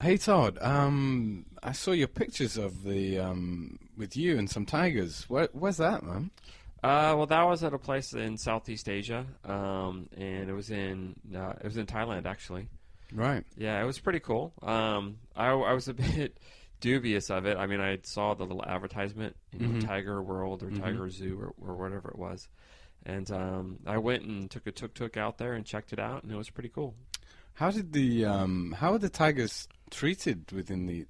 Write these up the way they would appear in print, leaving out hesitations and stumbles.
Hey Todd, I saw your pictures of the with you and some tigers. Where's that, man? Well, that was at a place in Southeast Asia, and it was in Thailand actually. Right. Yeah, it was pretty cool. I was a bit dubious of it. I mean, I saw the little advertisement, Hmm. Tiger World or Hmm. Tiger Zoo or whatever it was, and I went and took a tuk-tuk out there and checked it out, and it was pretty cool. How are the tigers treated within the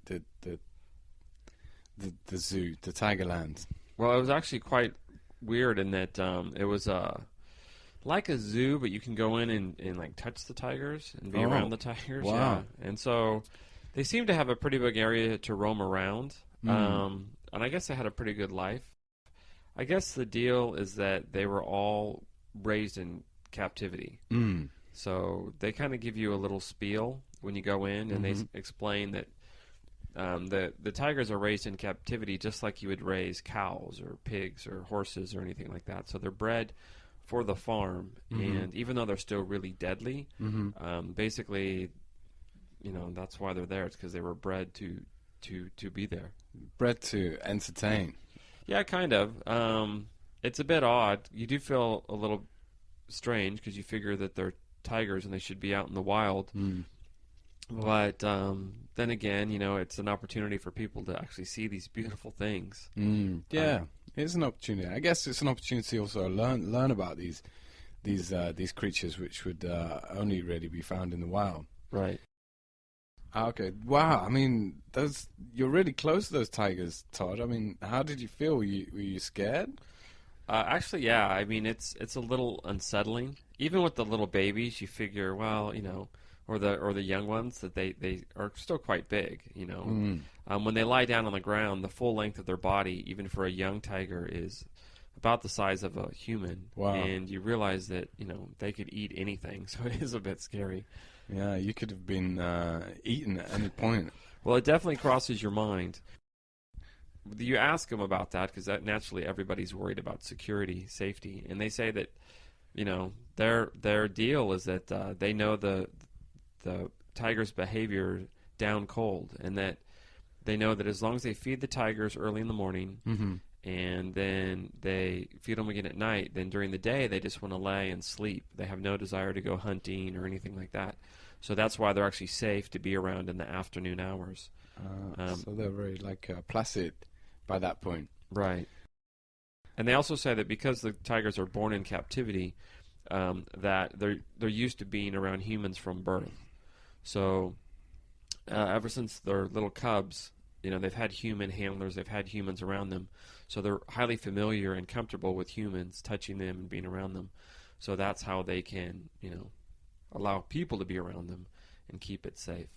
zoo, the Tigerland? Well, it was actually quite weird in that it was like a zoo, but you can go in and like touch the tigers and be around Oh, the tigers. Yeah, wow. and so they seem to have a pretty big area to roam around. Mm. And I guess they had a pretty good life. I guess the deal is that they were all raised in captivity. Mm. So they kind of give you a little spiel when you go in, and Hmm. explain that the tigers are raised in captivity just like you would raise cows or pigs or horses or anything like that. So they're bred for the farm, Hmm. and even though they're still really deadly, Hmm. basically, that's why they're there. It's because they were bred to be there. Bred to entertain. Yeah, kind of. It's a bit odd. You do feel a little strange because you figure that they're tigers and they should be out in the wild. Mm. But then again, it's an opportunity for people to actually see these beautiful things. Mm. Yeah, Um, it's an opportunity. I guess it's an opportunity also to learn about these creatures which would only really be found in the wild. right. Ah, okay. Wow. I mean, those you're really close to those tigers, Todd. I mean, how did you feel? Were you scared? Actually, yeah. I mean, it's a little unsettling. Even with the little babies, you figure, well, or the young ones that they are still quite big. Mm. When they lie down on the ground, the full length of their body, even for a young tiger, is about the size of a human. Wow. And you realize that they could eat anything, so it is a bit scary. Yeah, you could have been eaten at any point. Well, it definitely crosses your mind. You ask them about that because that naturally everybody's worried about security, safety, and they say that their deal is that they know the tiger's behavior down cold, and that they know that as long as they feed the tigers early in the morning Hmm. and then they feed them again at night, then during the day they just want to lay and sleep. They have no desire to go hunting or anything like that. So that's why they're actually safe to be around in the afternoon hours. Um, So they're very like placid by that point. right. And they also say that because the tigers are born in captivity, that they're used to being around humans from birth. So ever since they're little cubs, they've had human handlers, they've had humans around them, so they're highly familiar and comfortable with humans touching them and being around them. So that's how they can, allow people to be around them and keep it safe.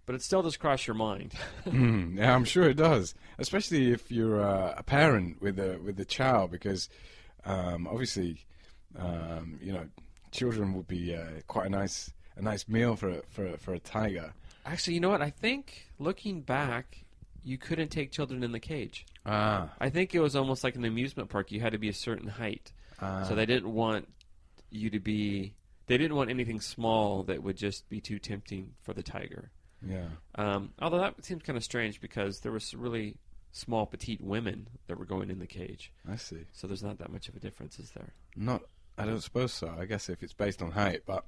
But it still does cross your mind. Mm, yeah, I'm sure it does, especially if you're a parent with a child, because obviously, you know, children would be quite a nice meal for a tiger. Actually, you know what? I think looking back, you couldn't take children in the cage. Ah, I think it was almost like an amusement park. You had to be a certain height. So they didn't want you to be. They didn't want anything small that would just be too tempting for the tiger. yeah. Although that seems kind of strange because there was really small, petite women that were going in the cage. I see. So there's not that much of a difference, is there? Not, I don't suppose so. I guess if it's based on height, but